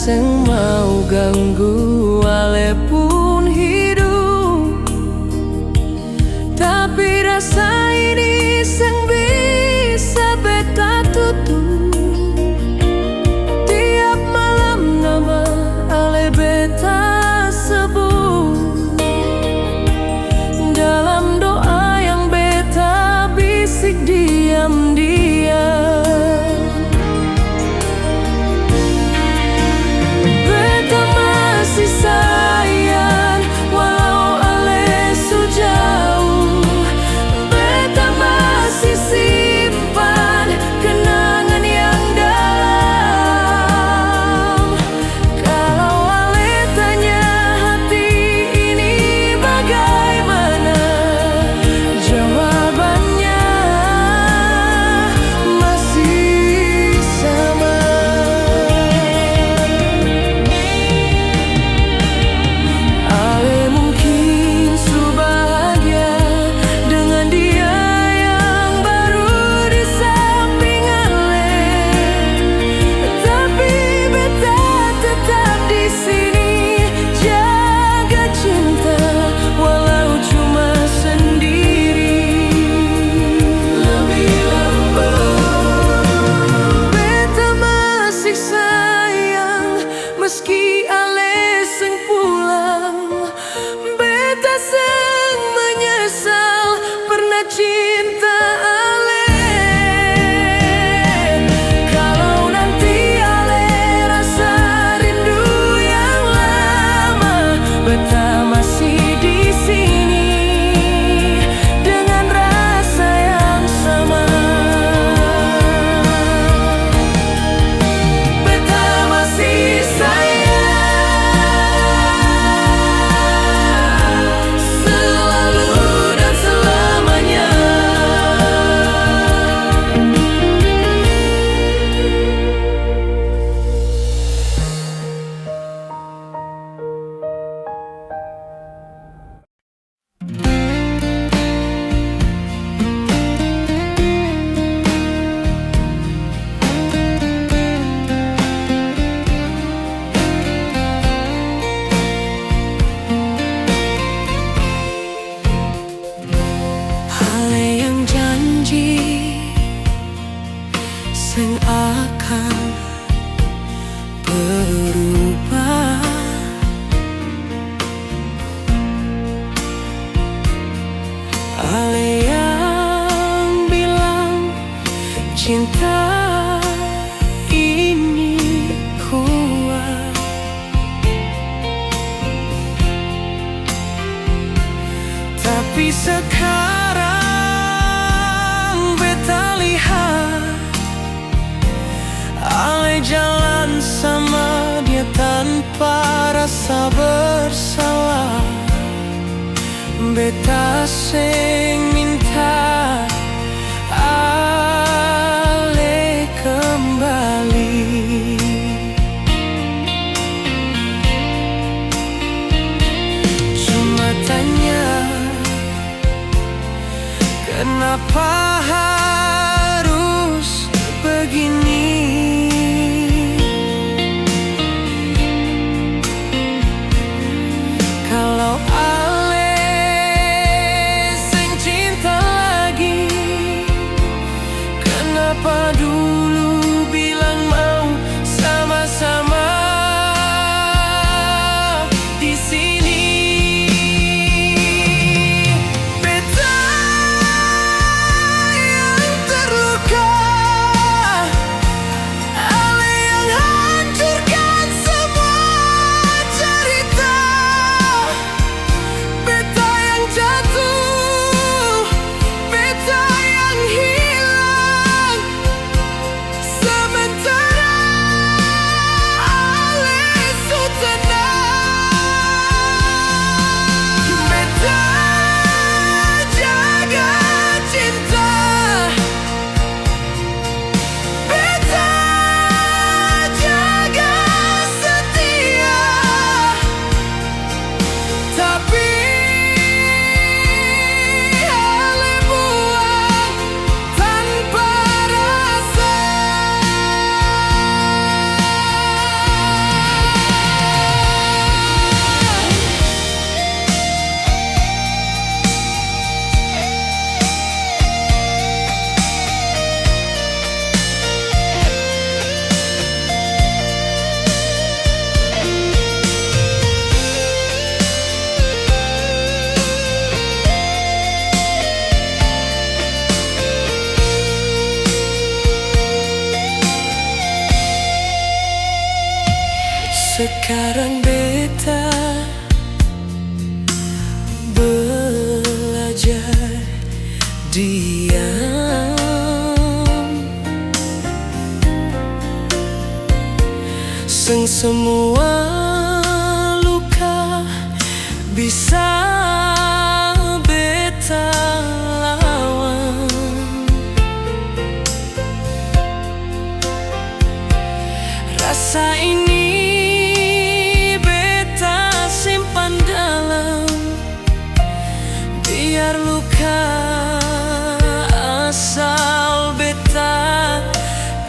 sing mau ganggu ale pun hidup, tapi rasa ini sing bisa beta tutup. Tiap malam nama ale beta sebut dalam doa yang beta bisik diam-diam. Beta masih sayang walau ale su jauh. Beta masih simpan kenangan yang dalam. Kalau ale tanya hati ini bagaimana, jawabannya masih sama. Ale mungkin su bahagia dengan dia yang baru di samping ale, tapi beta tetap di sini jaga cinta walau cuma sendiri. Lebih lembut beta masih sayang meski ale seng pulang. Beta seng menyesal pernah cinta ale. Kalau nanti ale rasa rindu yang lama, beta masih di sini dengan rasa yang sama. Beta masih sayang selalu dan selamanya. Ale yang janji sing akan berubah, ale yang bilang cinta ini kuat, tapi sekarang beta lihat ale jalan sama dia tanpa rasa bersalah. Beta sing minta ale kembali. Cuma tanya kenapa harus begini. Kalau ale sing cinta lagi, kenapa dulu bilang mau sama-sama di sini. Beta Semua luka bisa beta lawan. Rasa ini beta simpan dalam, biar luka asal beta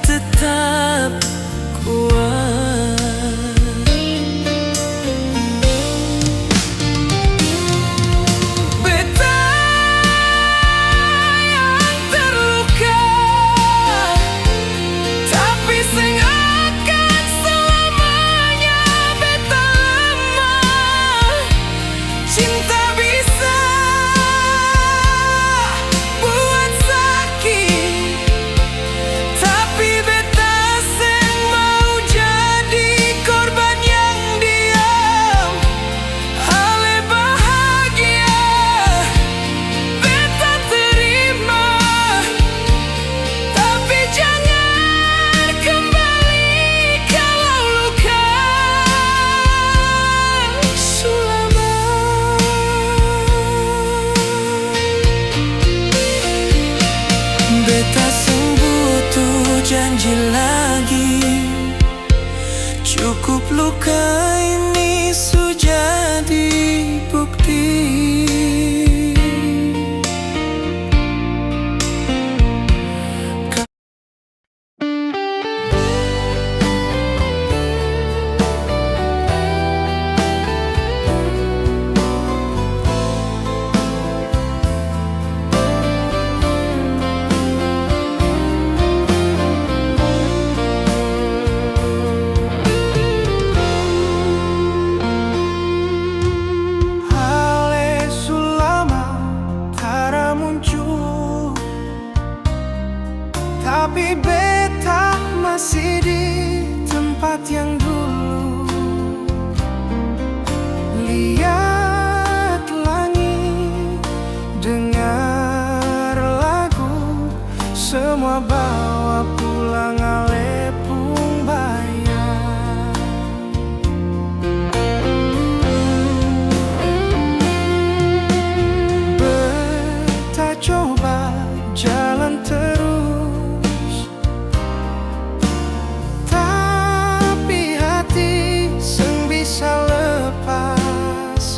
tetap kuat. Beta yang terluka, tapi sing akan selamanya beta lemah. Cinta bisa buat sakit, tapi beta sing mau jadi korban yang diam. Ale bahagia beta terima, tapi jangan kembali kalau luka sulama. Beta sing butuh janji lagi, cukup luka ini sudah dibukti. Ale sulama tara muncul, tapi beta masih di tempat yang dulu. Lihat langit, dengar lagu, semua bawa pulang ale pung bayar. Beta coba jalan terus, tapi hati seng bisa lepas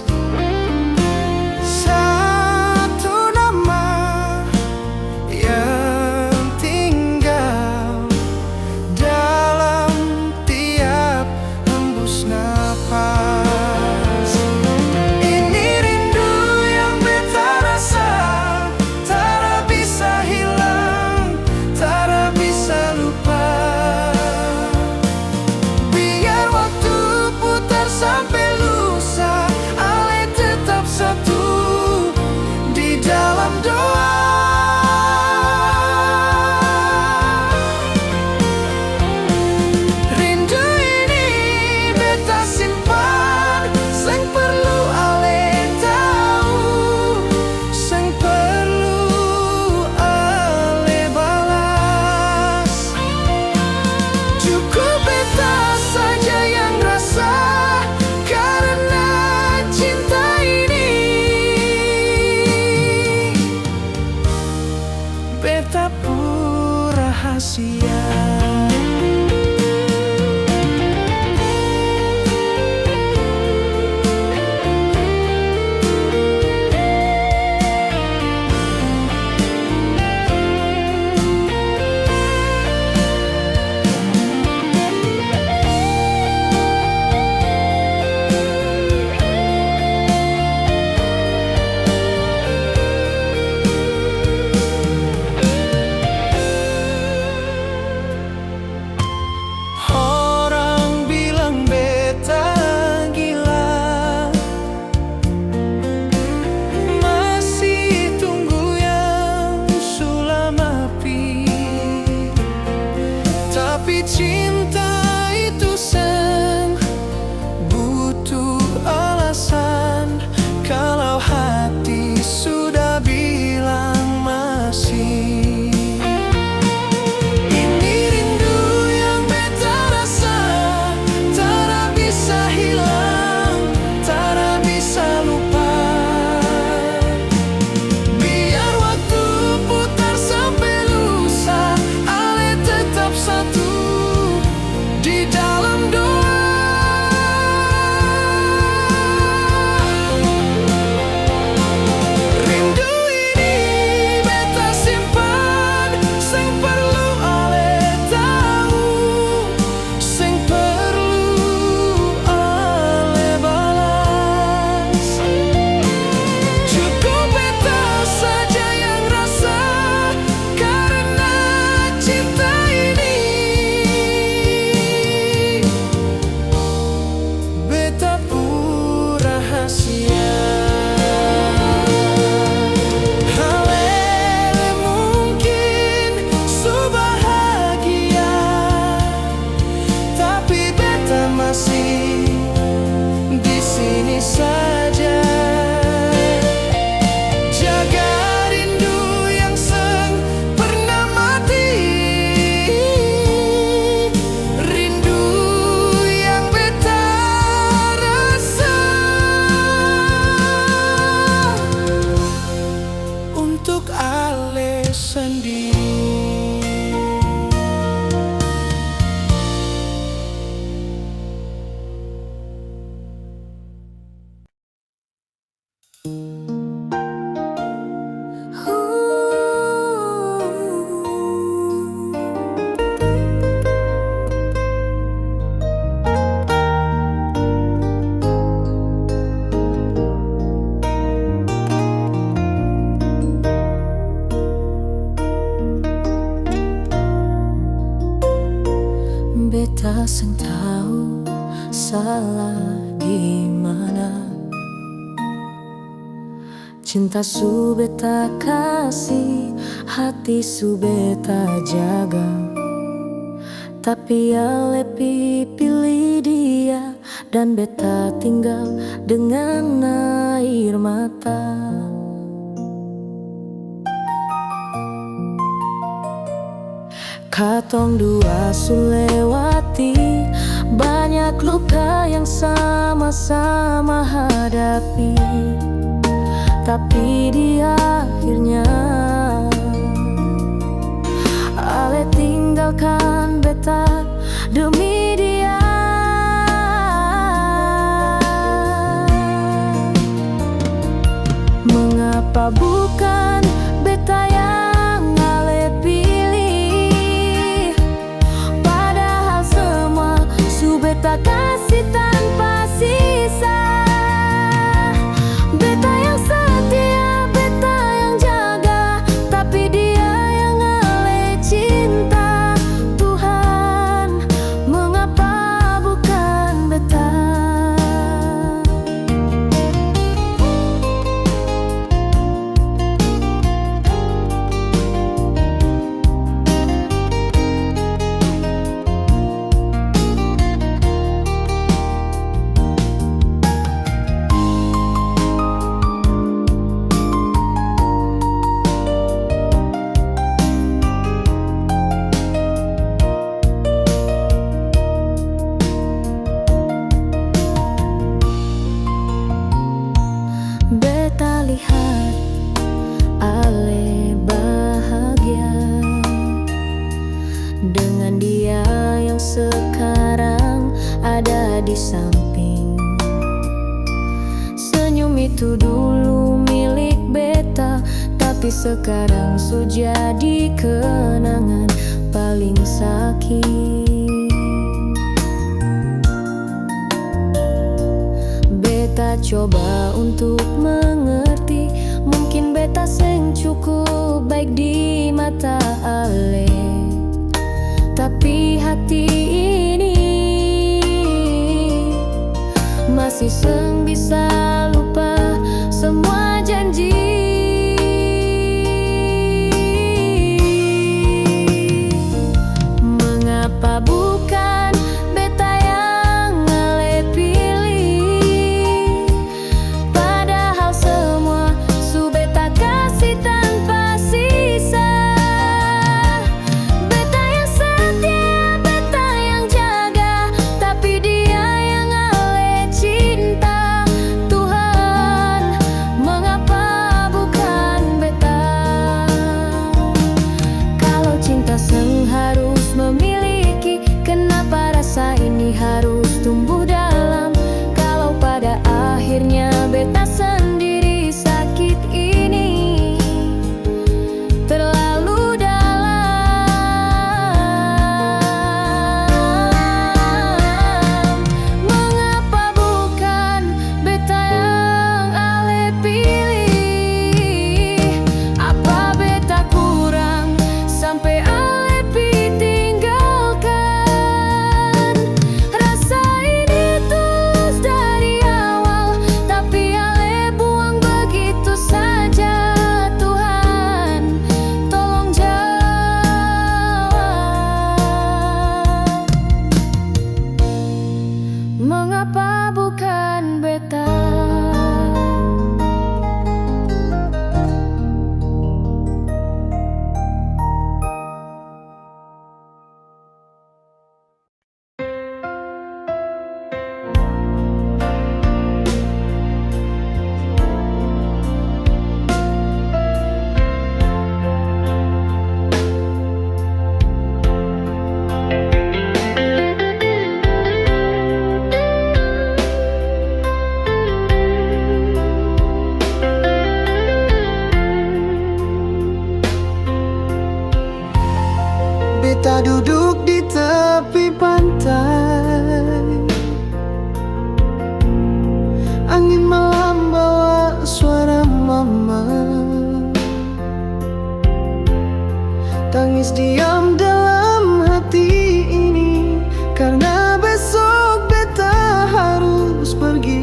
sia-sia. Halele mungkin su bahagia, tapi beta masih di sini saja. Jaga rindu yang pernah mati, rindu yang beta rasa untuk Ale sendiri. Beta seng tahu salah di mana. Cinta su beta kasih, hati su beta jaga, tapi Ale pilih dia dan beta tinggal dengan air mata. Katong dua su lewati banyak luka yang sama-sama hadapi, tapi di akhirnya Ale tinggalkan beta demi dia. Mengapa bukan beta yang Ale pilih, padahal semua su beta kasih tanpa sisa. Beta yang setia, beta yang jaga, tapi dia yang Ale cinta. Tuhan, mengapa bukan beta? Beta lihat Ale bahagia dengan dia yang sekarang ada di samping. Senyum itu dulu milik beta, tapi sekarang su jadi kenangan paling sakit. Beta coba untuk mengerti, mungkin beta seng cukup baik di mata Ale, tapi hati ini masih seng bisa lupa semua janji. Mengapa bukan beta yang Ale pilih, padahal semua su beta kasih tanpa sisa. Beta yang setia, beta yang jaga, tapi dia yang Ale cinta. Tuhan, mengapa bukan beta? Kalau cinta seng harus memiliki, kenapa rasa ini harus tumbuh dalam? Kalau pada akhirnya beta sendiri sakit ini terlalu dalam. Mengapa bukan beta yang Ale pilih? Apa beta kurang sampai Ale tinggalkan? Rasa ini tulus dari awal, tapi Mama duduk di tepi pantai. Angin malam bawa suara mama. Tangis diam dalam hati ini, karena besok beta harus pergi.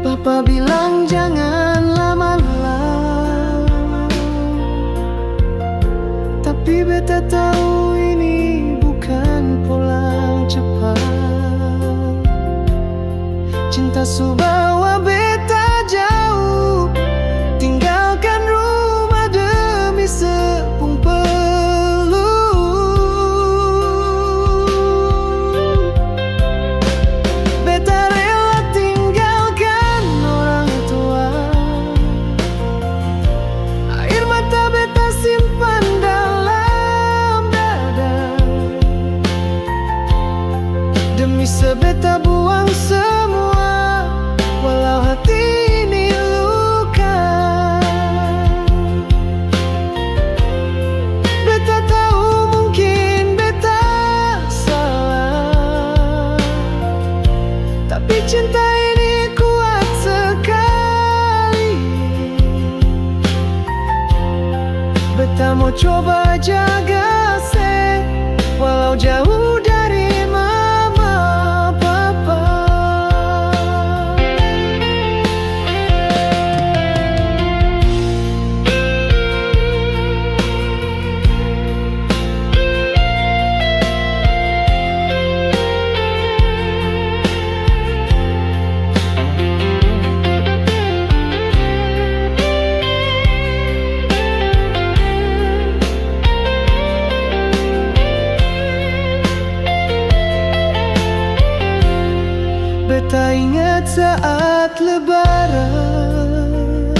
Papa bilang jangan lama-lama, tapi beta tahu ini bukan pulang cepat. Cinta su bawa beta jauh, tinggalkan rumah demi sepung peluk. Beta rela tinggalkan orang tua, air mata beta simpan dalam dada. Demi sebeta buang semua, walau hati ini luka. Beta tahu mungkin beta salah, tapi cinta ini kuat sekali. Beta mau coba jaga se, walau jauh dari mama papa. Beta ingat saat lebaran,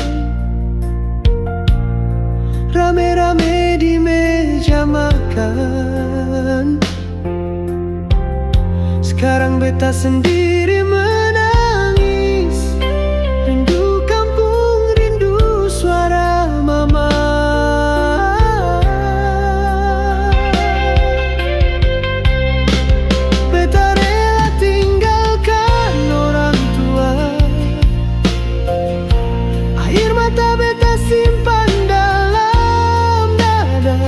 rame-rame di meja makan. Sekarang beta sendiri menangis, rindu kampung, rindu suara mama. Beta rela tinggalkan orang tua, air mata beta simpan dalam dada.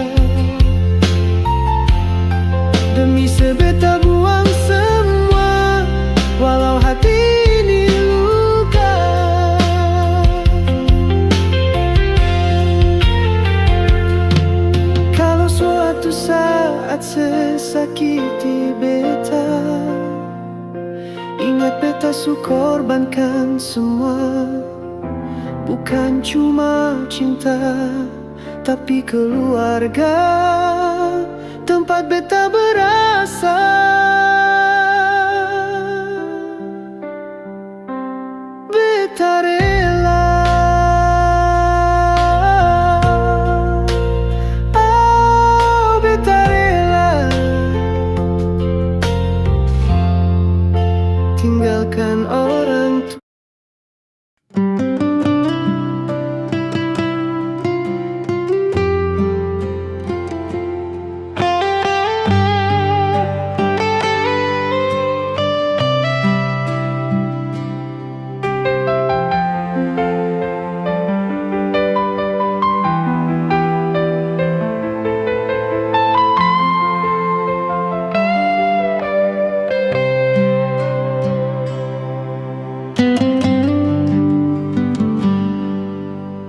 Demi sebeta buang semua, walau hati ini luka. Kalau suatu saat sesakiti beta, ingat beta su korbankan semua. Bukan cuma cinta, tapi keluarga, tempat beta berasal. Beta rela, oh beta rela tinggalkan orang tua.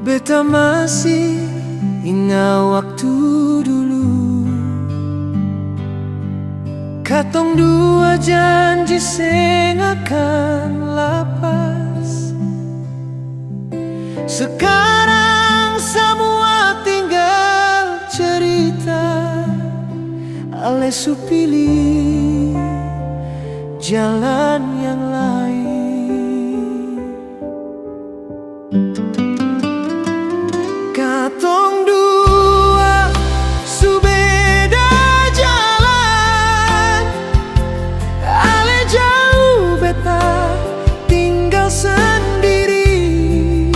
Beta masih ingat waktu dulu, katong dua janji seng akan lapas. Sekarang semua tinggal cerita, ale su pilih jalan yang lain. Katong dua su beda jalan, ale jauh beta tinggal sendiri.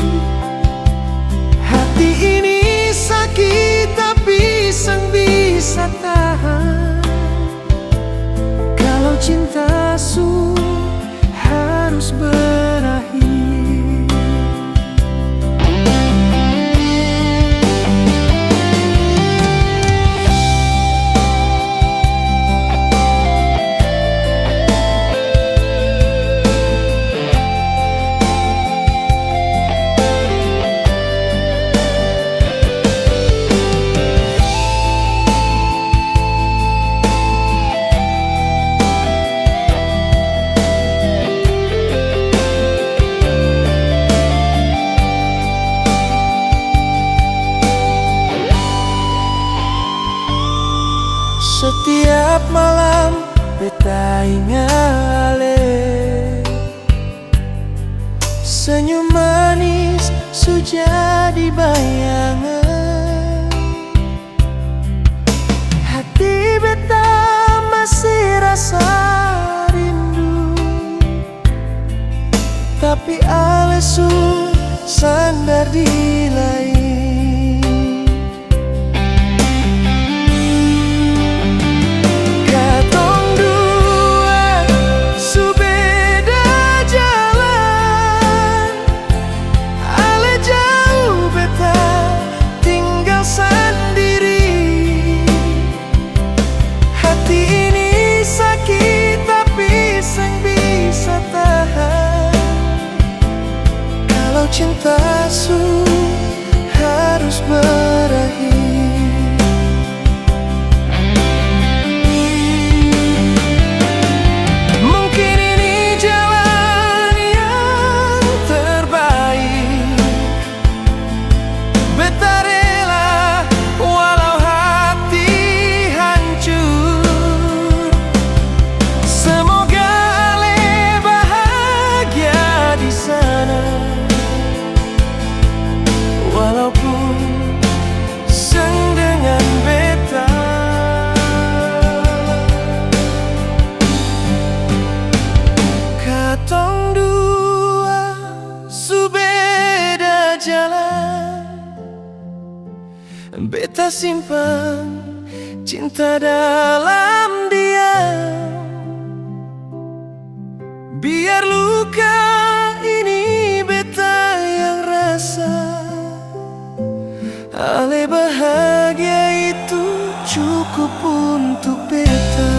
asuh harus berakhir. Setiap malam beta ingat senyum manis sudah di bayangan. Hati beta masih rasa rindu, tapi ale su sandar di lain. Cinta su harus berakhir. Mungkin ini jalan yang terbaik. Beta rela walau hati hancur. Semoga ale bahagia di sana, walaupun seng dengan beta. Katong dua su beda jalan. Beta simpan cinta dalam diam, biar luka ini beta yang rasa. Ale bahagia itu cukup untuk beta.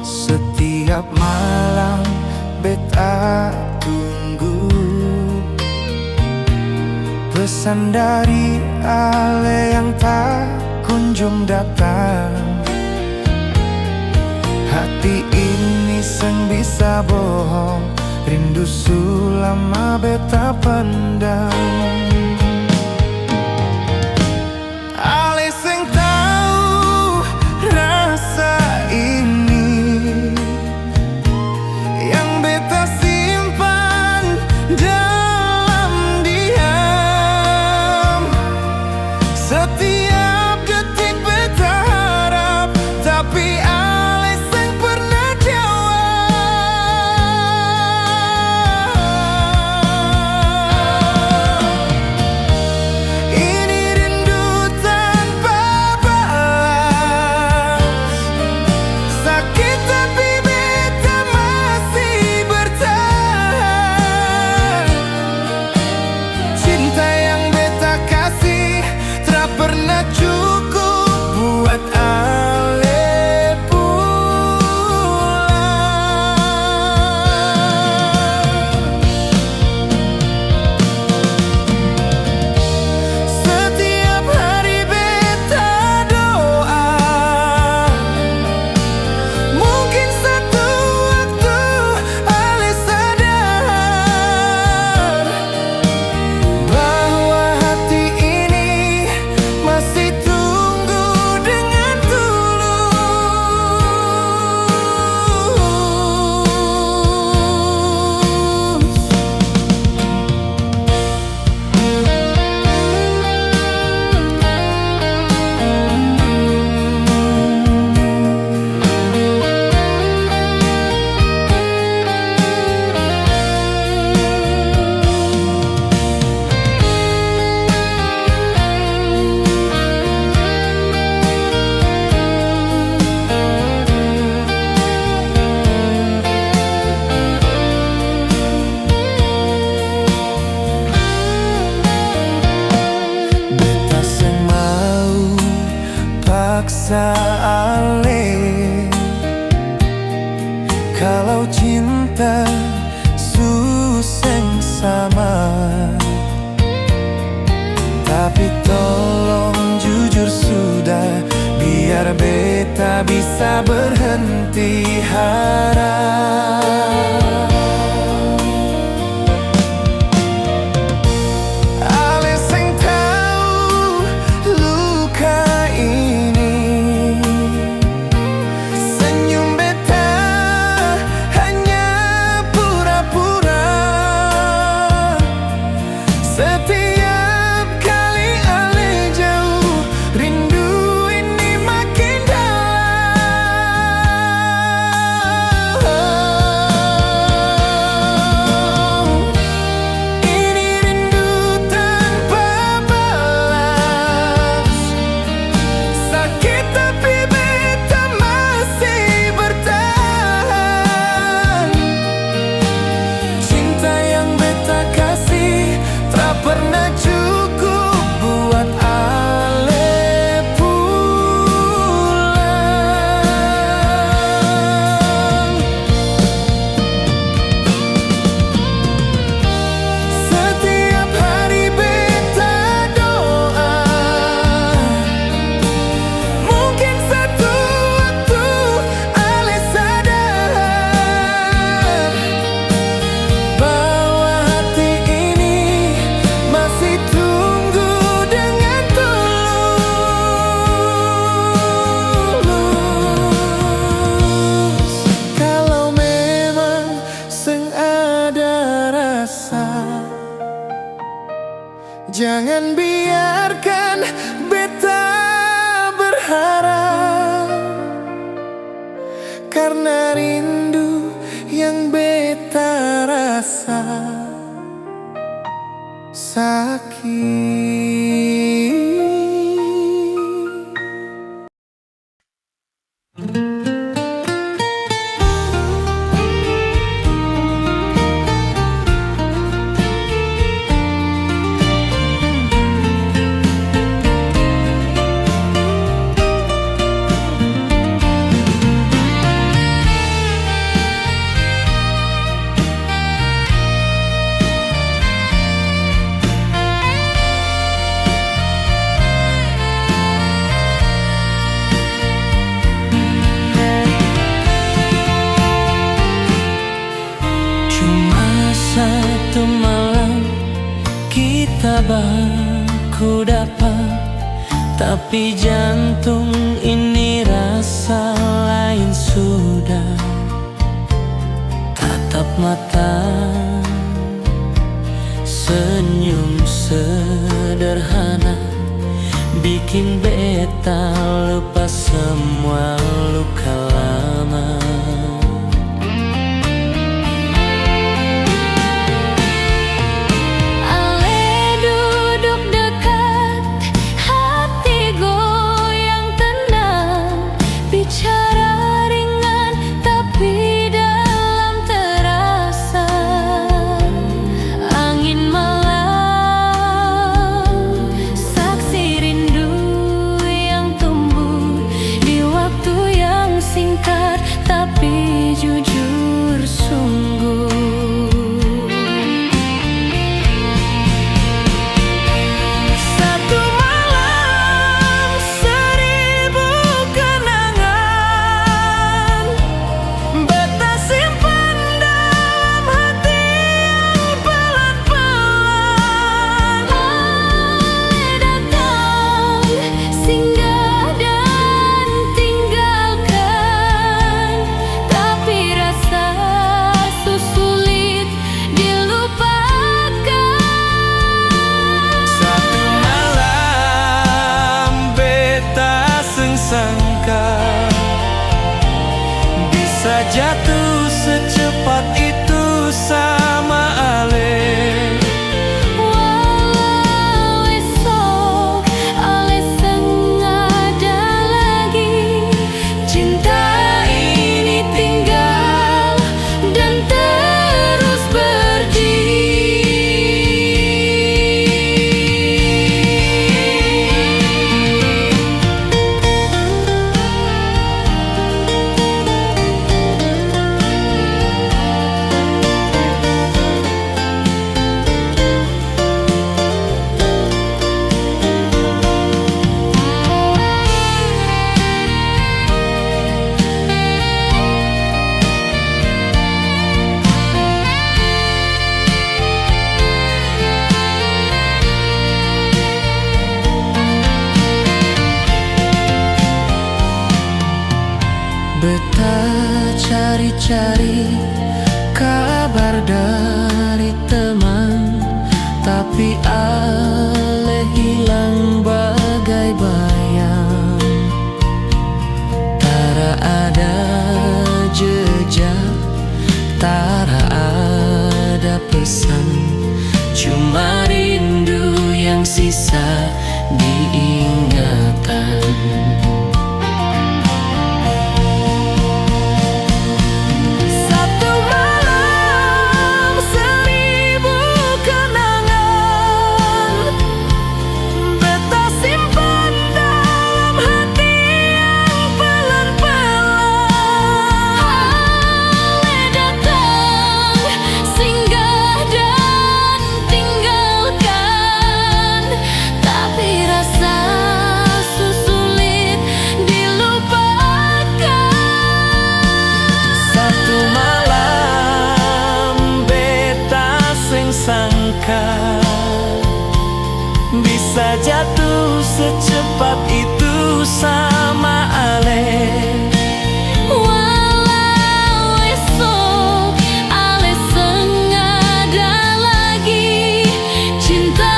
Setiap malam beta tunggu pesan dari ale yang tak kunjung datang. Hati ini seng bisa bohong, rindu sulama beta pendam. Ale seng tahu rasa ini setiap detik beta harap, tapi ale seng pernah jawab. Jangan biarkan beta berharap, karena rindu yang beta rasa sakit. Satu malam kita baku dapat, tapi jantung ini rasa lain sudah. Tatap mata, senyum sederhana, bikin beta lupa semua luka lama. Tapi jujur sungguh, satu malam 1000 kenangan beta simpan dalam hati yang pelan-pelan. datang, singgah dan tinggalkan, tapi rasa sulit dilupakan. Satu malam beta sangka bisa jatuh secepat itu sama Ale. Walau esok ale sengaja lagi, cinta ini tinggal dan terus beta cari-cari kabar dari teman, tapi Ale hilang bagai bayang. Tara ada jejak, tara ada pesan, cuma rindu yang sisa diingatan. Satu malam 1000 kenangan beta simpan dalam hati yang pelan-pelan. Ale datang, singgah dan tinggalkan, tapi rasa sulit dilupakan. Satu malam beta sangka bisa jatuh secepat itu sama Ale. Walau esok ale sengaja lagi, cinta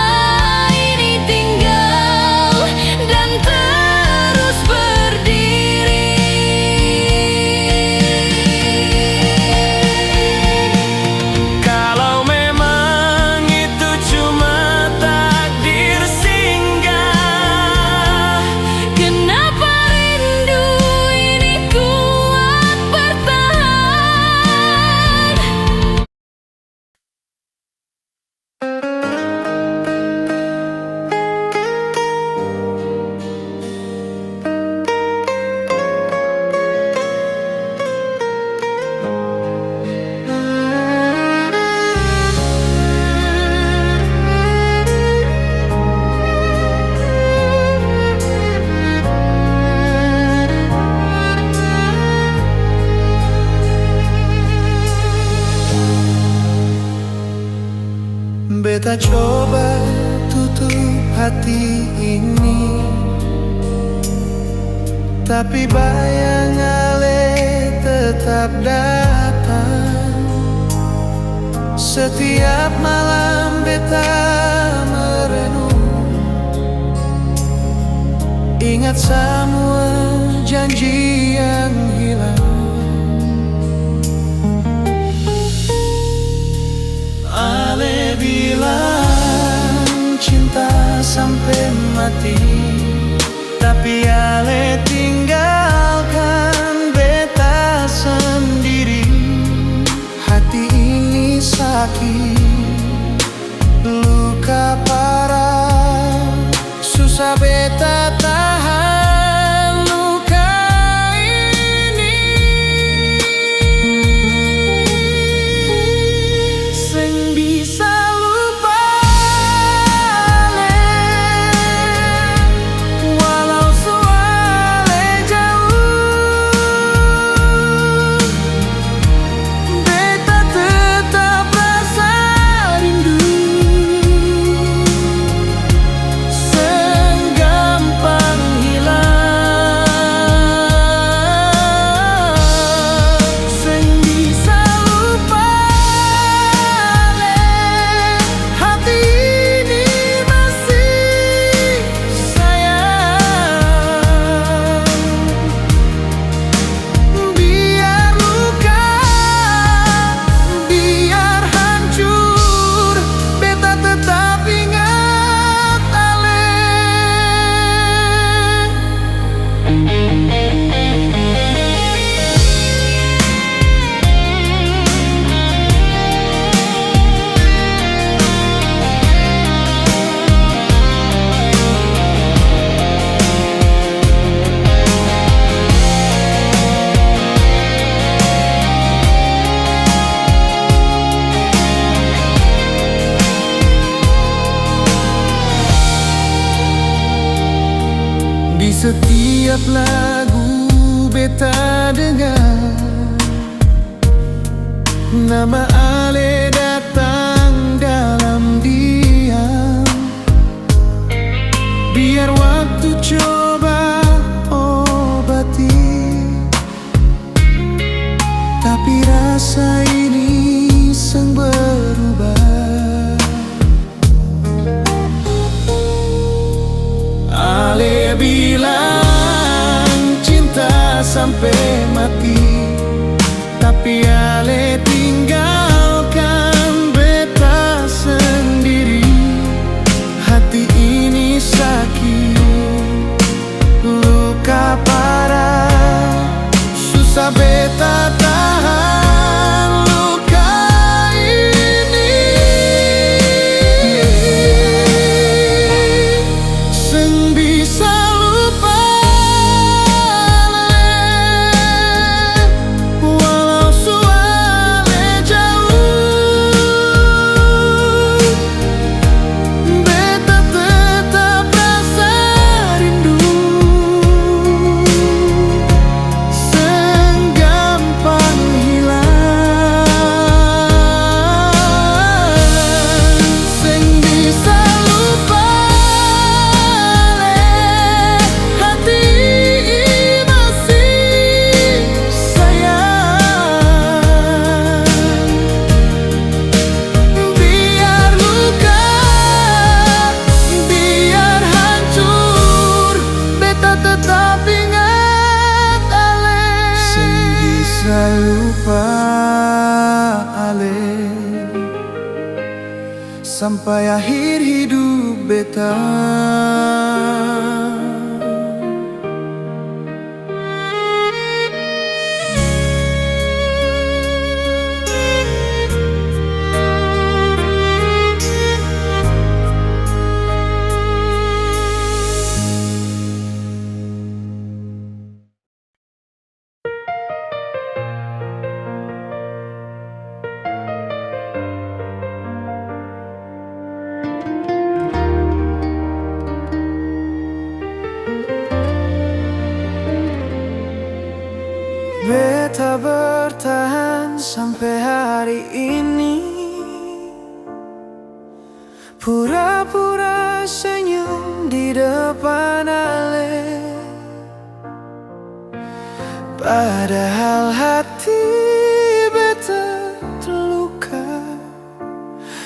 Beta coba tutup hati ini, tapi bayang ale tetap datang. Setiap malam beta merenung, ingat semua janji yang hilang. Ale bilang cinta sampai mati, tapi ale tinggalkan beta sendiri. Hati ini sakit, luka parah, susah beta tahan luka ini. Sing bisa lupa ale, walau soale jauh. Beta tetap rasa rindu, gampang hilang. Sing bisa lupa ale, hati ini masih sayang. Biar luka, biar hancur, beta tetap ingat ale. Di setiap lagu beta dengar, nama ale datang dalam diam. Biar waktu coba obati, tapi rasa ini sang berubah. Ale bilang cinta sampai mati, tapi ale tinggalkan beta sendiri. Hati ini sakit, luka parah, susah beta tahan luka ini. Sing bisa lupa ale, walau soale jauh. Beta tetap rasa rindu, gampang hilang. Sing bisa lupa ale, hati ini masih sayang. Biar luka, biar hancur, beta tetap ingat ale. Sing bisa lupa ale, sampai akhir hidup beta. Beta bertahan sampai hari ini, Pura-pura senyum di depan Ale, padahal hati beta terluka.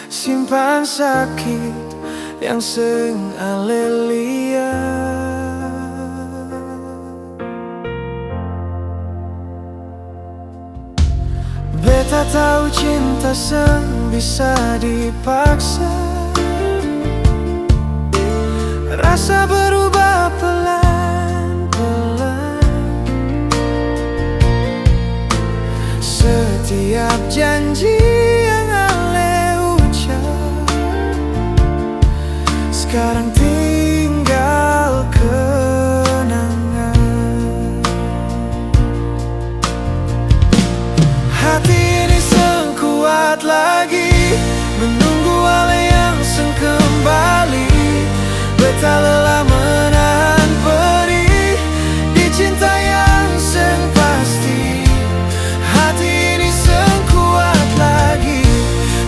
Simpan sakit yang seng Ale lihat. Beta tahu cinta seng bisa dipaksa, rasa berubah pelan-pelan. Setiap janji yang Ale ucap sekarang tinggal kenangan. Hati ini seng kuat lagi menunggu Ale yang seng kembali. Beta lelah menahan perih di cinta yang seng pasti. Hati ini seng kuat lagi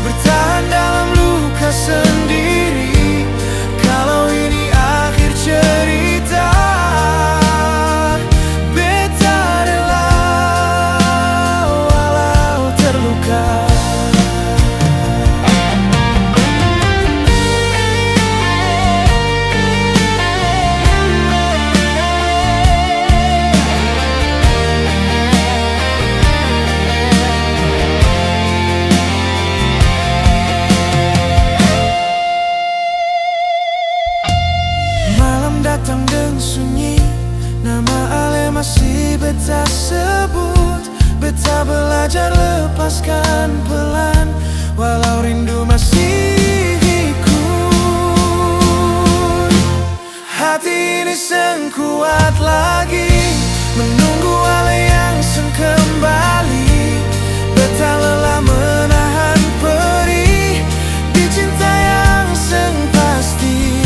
bertahan dalam luka sendiri. Kalau ini akhir cerita, beta rela walau terluka. Datang dan sunyi, nama Ale masih beta sebut. Beta belajar lepaskan pelan, walau rindu masih ikut. Hati ini seng kuat lagi menunggu Ale yang seng kembali. Beta lelah menahan perih di cinta yang seng pasti.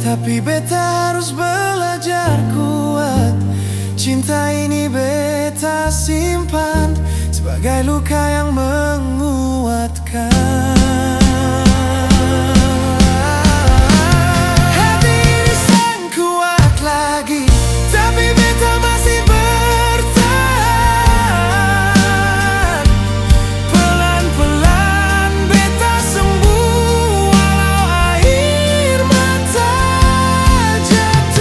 Tapi beta harus belajar kuat. Cinta ini beta simpan sebagai luka yang menguatkan. Hati ini seng kuat lagi, tapi beta masih bertahan. Pelan-pelan beta sembuh walau air mata jatuh.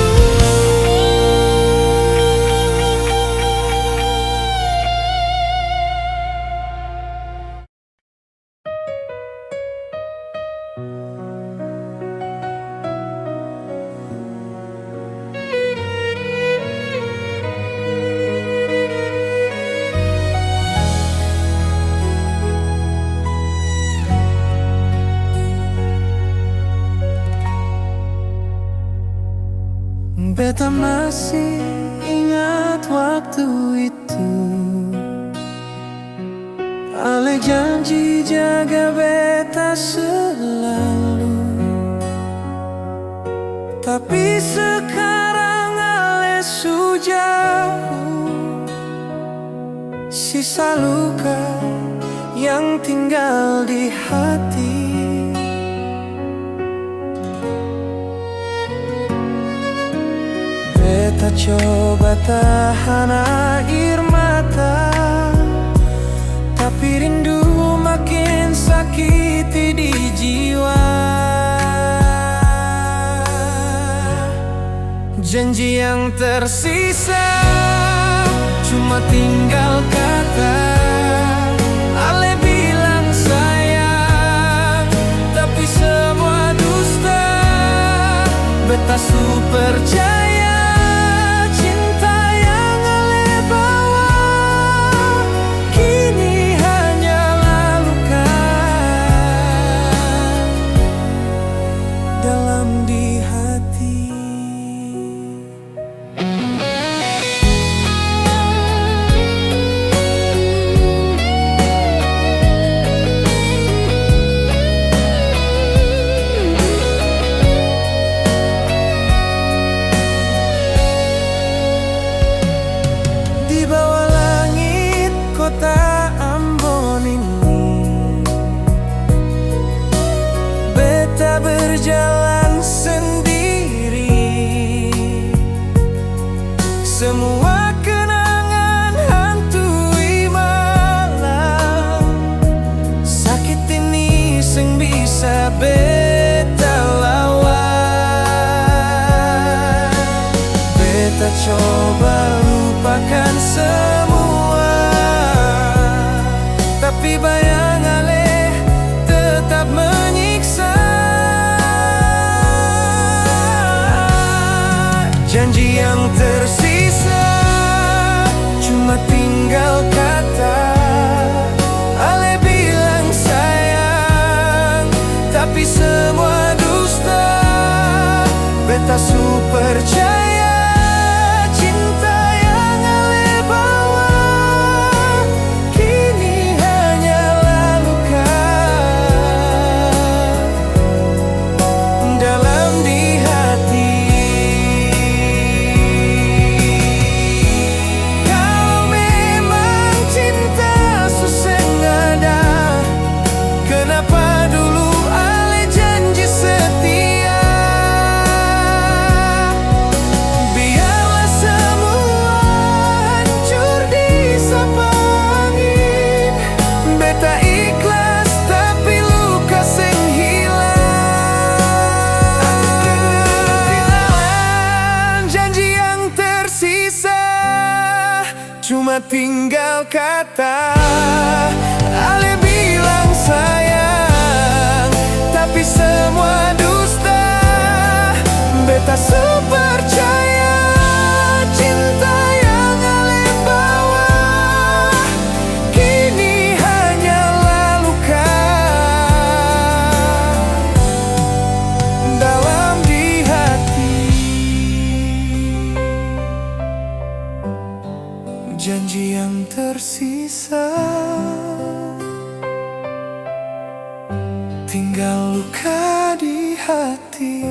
Beta masih ingat waktu itu. Ale janji jaga beta selalu, tapi sekarang Ale su jauh. Sisa luka yang tinggal di hati. Beta coba tahan air mata, tapi rindu makin sakiti di jiwa. Janji yang tersisa cuma tinggal kata. Ale bilang sayang, tapi semua dusta. Beta su percaya cinta yang Ale bawa tinggal kata. Ale bilang sayang, tapi semua dusta. Beta sepercaya cinta yang Ale bawa kini hanyalah luka dalam di hati. Janji yang tersisa tinggal luka di hati.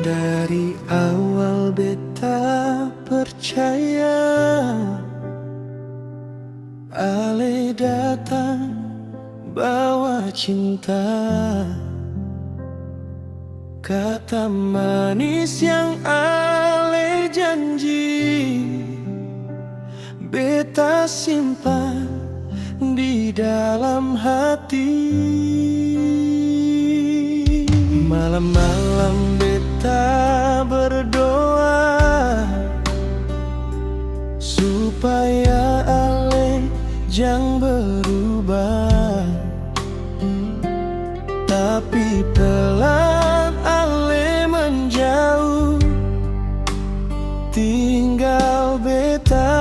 Dari awal beta percaya Ale datang bawa cinta. Kata manis yang Ale janji beta simpan di dalam hati. Malam-malam beta berdoa supaya Ale jangan berubah. Tapi pelan Ale menjauh, tinggal beta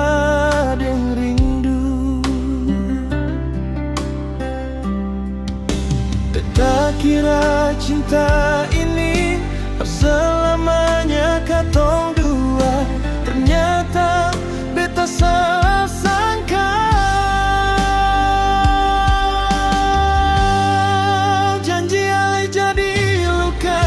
deng rindu. Beta kira cinta ini selamanya katong dua, ternyata beta salah sangka. Janji Ale jadi luka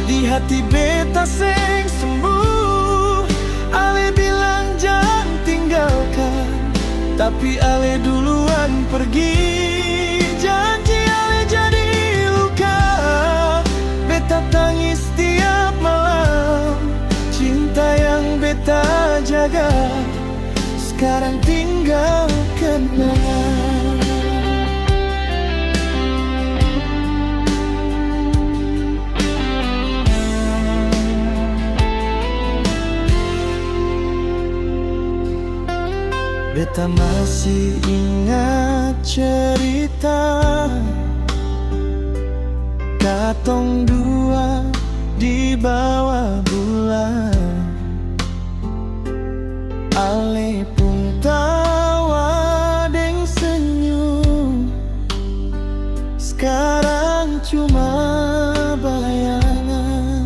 di hati beta sing sembuh. Ale bilang jangan tinggalkan, tapi Ale duluan pergi. Janji Ale jadi luka, beta tangis tiap malam. Cinta yang beta jaga sekarang tinggal kenangan. Beta masih ingat cerita katong dua di bawah bulan. Ale pun tawa deng senyum, sekarang cuma bayangan.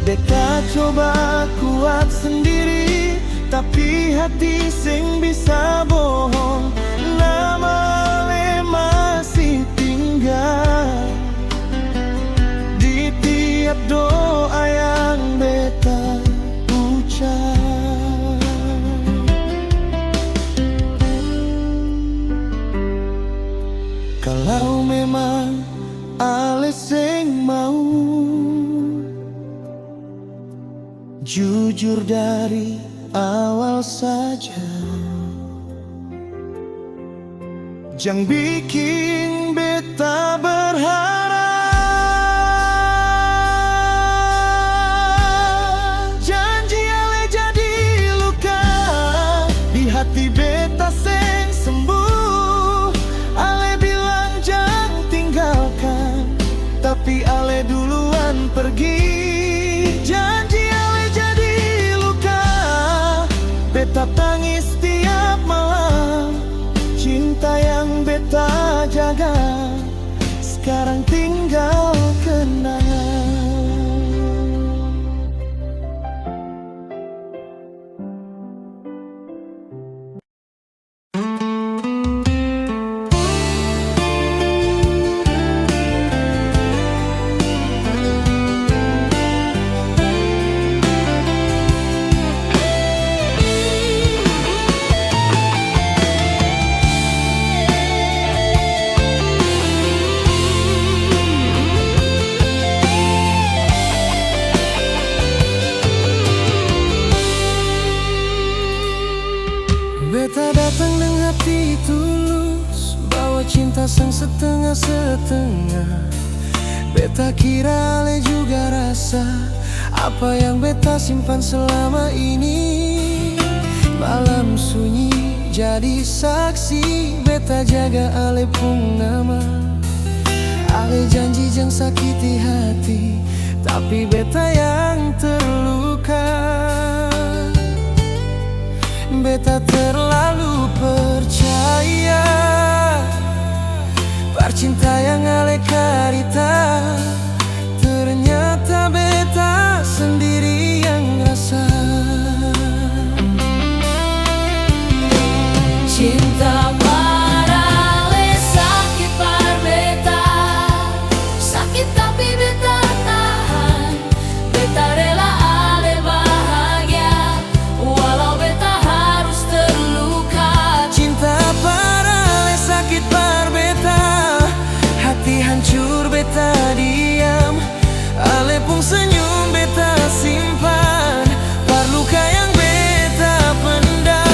Beta coba kuat sendiri, tapi hati sing bisa bohong. Nama Ale masih tinggal di tiap doa yang beta ucap. Kalau memang Ale sing mau jujur dari awal saja, jangan bikin beta berharap. Janji Ale jadi luka di hati beta sing sembuh. Ale bilang jangan tinggalkan, tapi Ale duluan pergi. Janji Ale jadi luka, beta tangis tiap malam. Cinta yang beta jaga sekarang Beta kira ale juga rasa apa yang beta simpan selama ini. Malam sunyi jadi saksi, beta jaga ale pung nama. Ale janji jang sakiti hati, tapi beta yang terluka. Beta terlalu percaya percinta yang ale karita, ternyata beta sendiri yang rasa. Cinta parale sakit par beta, sakit tapi beta tahan. Beta rela ale bahagia, walau beta harus terluka. Cinta parale sakit par beta, hati hancur beta diam. Ale pun senyum beta simpan, par luka yang beta pendam.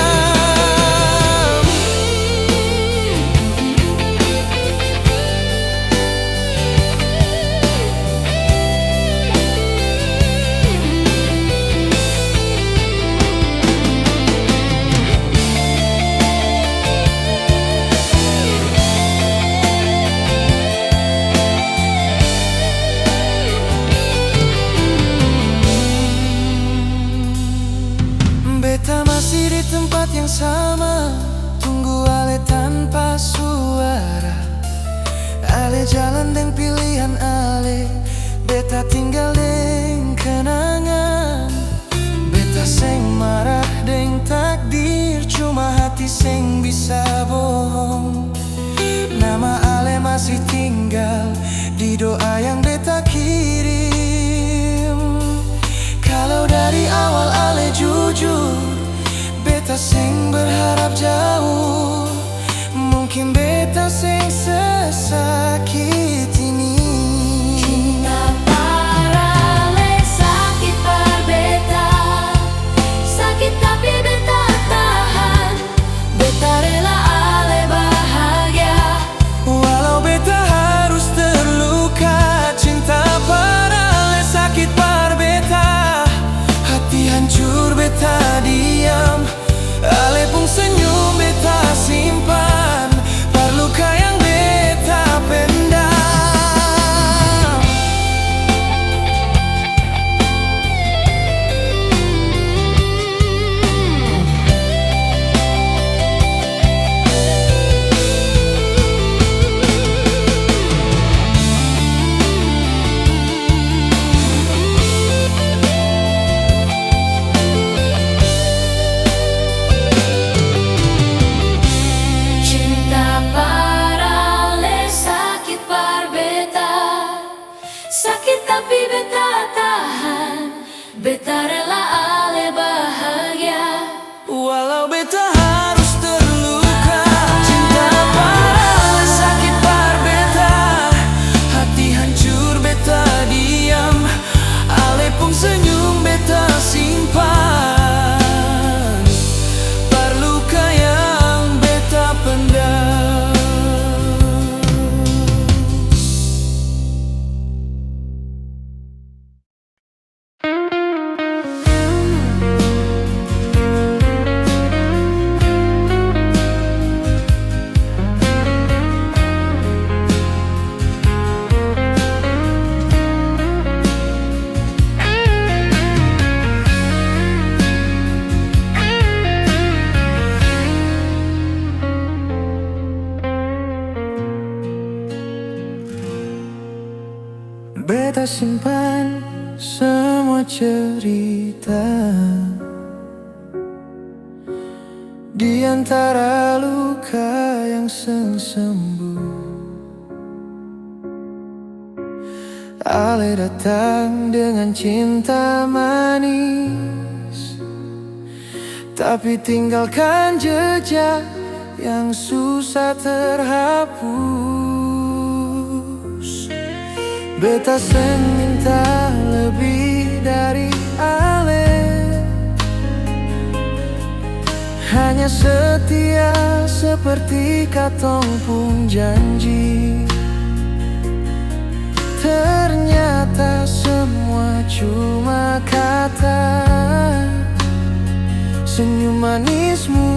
Beta masih di tempat yang sama, tunggu ale tanpa suara. Ale jalan deng pilihan ale, beta tinggal deng kenangan. Beta seng marah deng takdir, cuma hati seng bisa bohong. Nama ale masih tinggal di doa yang beta kirim. Kalau dari awal ale jujur, beta seng berharap jauh. Mungkin beta seng sesakit ini. Cinta parale sakit par beta, sakit tapi beta tahan. Beta rela ale bahagia, Walau beta harus terluka. Cinta parale sakit par beta, hati hancur beta diam. Ale pun senyum beta simpan, par luka yang beta pendam. cinta parale sakit par beta, sakit tapi beta tahan. Beta rela ale bahagia, Walau beta harus terluka. Cinta parale sakit par beta, hati hancur beta diam. Ale pun senyum beta simpan, par luka yang beta pendam. Beta simpan semua cerita di antara luka yang seng sembuh. Ale datang dengan cinta manis, tapi tinggalkan jejak yang susah terhapus. Beta seng minta lebih dari ale, hanya setia seperti katong pun janji. Ternyata semua cuma kata. Senyum manismu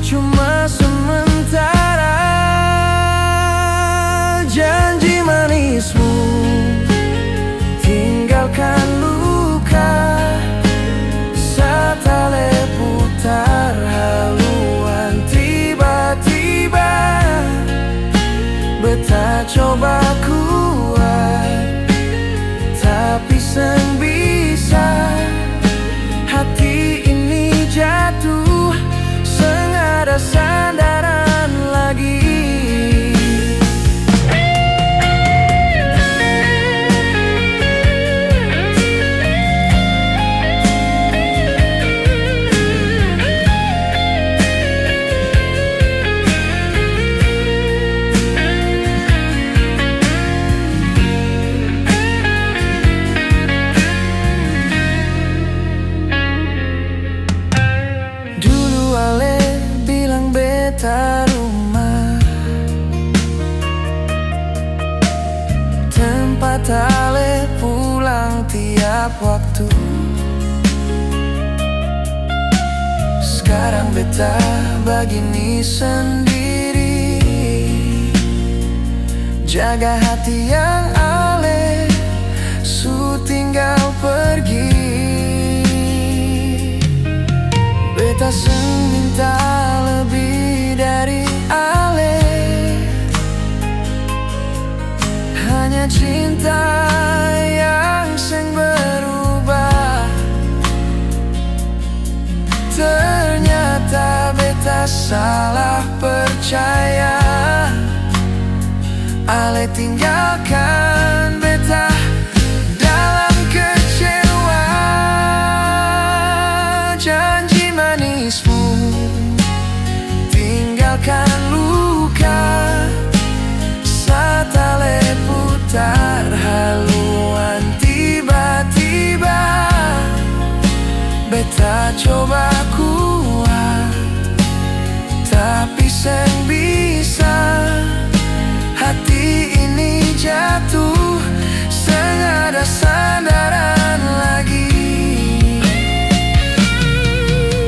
cuma sementara. Janji manismu tinggalkan luka. Satale putar haluan tiba-tiba. Beta coba kuat, tapi seng bisa. Hati ini jatuh, seng ada sandaran lagi. Rumah tempat Ale pulang tiap waktu. Sekarang beta begini sendiri, jaga hati yang Ale su tinggal pergi. Beta seng minta lebih dari Ale, hanya cinta yang seng berubah. Ternyata beta salah percaya. Ale tinggalkan beta dalam kecewa. Janji manismu tinggalkan luka. Satale putar haluan tiba-tiba. Beta coba kuat, tapi seng bisa. Hati ini jatuh, seng ada sandaran lagi.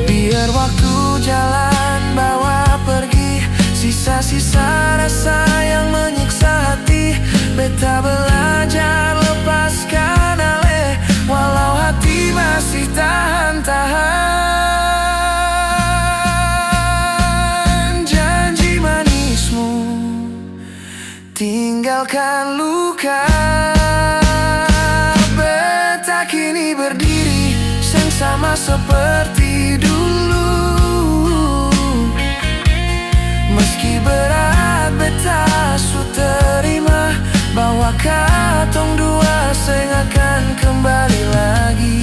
Biar waktu jalan bawa pergi sisa-sisa rasa yang menyiksa hati. Beta belajar lepaskan Ale, walau hati masih tahan-tahan. Janji manismu tinggalkan luka. Beta kini berdiri, seng sama seperti dulu. Meski berat beta su terima, bahwa katong dua seng akan kembali lagi.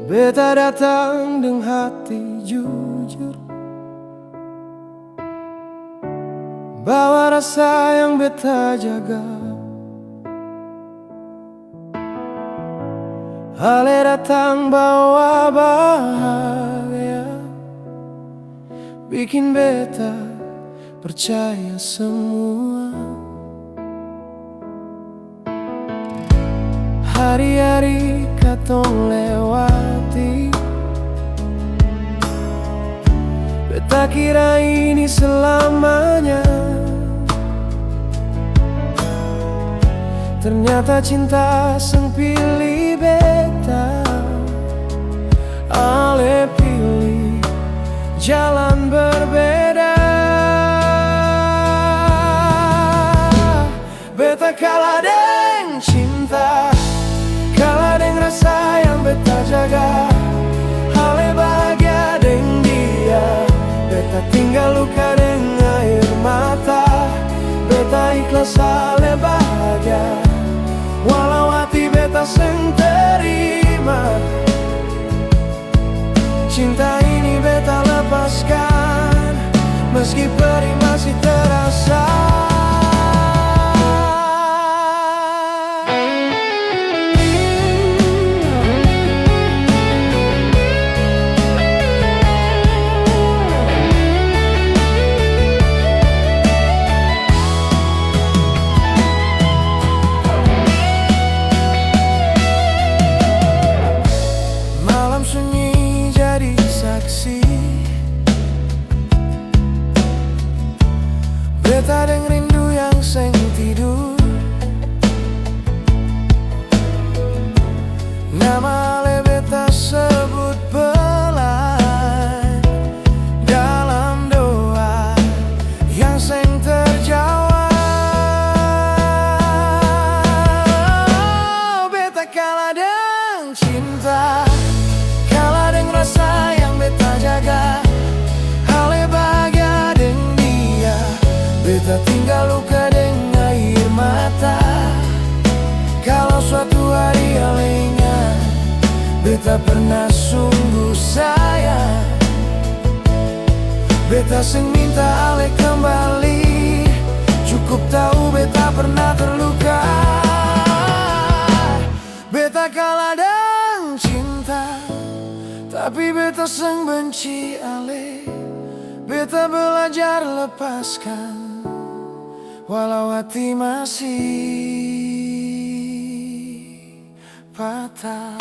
Beta datang dengan hati jujur, bawa rasa yang beta jaga. Ale datang bawa bahagia, bikin beta percaya semua. Hari-hari katong lewati, beta kira ini selamanya. Ternyata cinta seng pilih beta. Ale pilih jalan berbeda. Beta kalah deng cinta, kalah deng rasa yang beta jaga. Ale bahagia deng dia, beta tinggal luka deng air mata. Beta ikhlas Ale bahagia, walau hati beta seng terima. Cinta ini beta lepaskan. meski perih masih terasa. Malam sunyi jadi saksi, beta deng rindu yang seng tidur. Nama ale beta sebut pelan dalam doa yang seng terjawab. Beta kalah deng cinta, kalah deng rasa yang beta jaga. Ale bahagia deng dia, beta tinggal luka deng air mata. Kalau suatu hari ale ingat, beta pernah sungguh sayang. Beta seng minta ale kembali, cukup tahu beta pernah terluka. Beta kalah deng cinta, tapi beta seng benci ale. Beta belajar lepaskan, walau hati masih patah.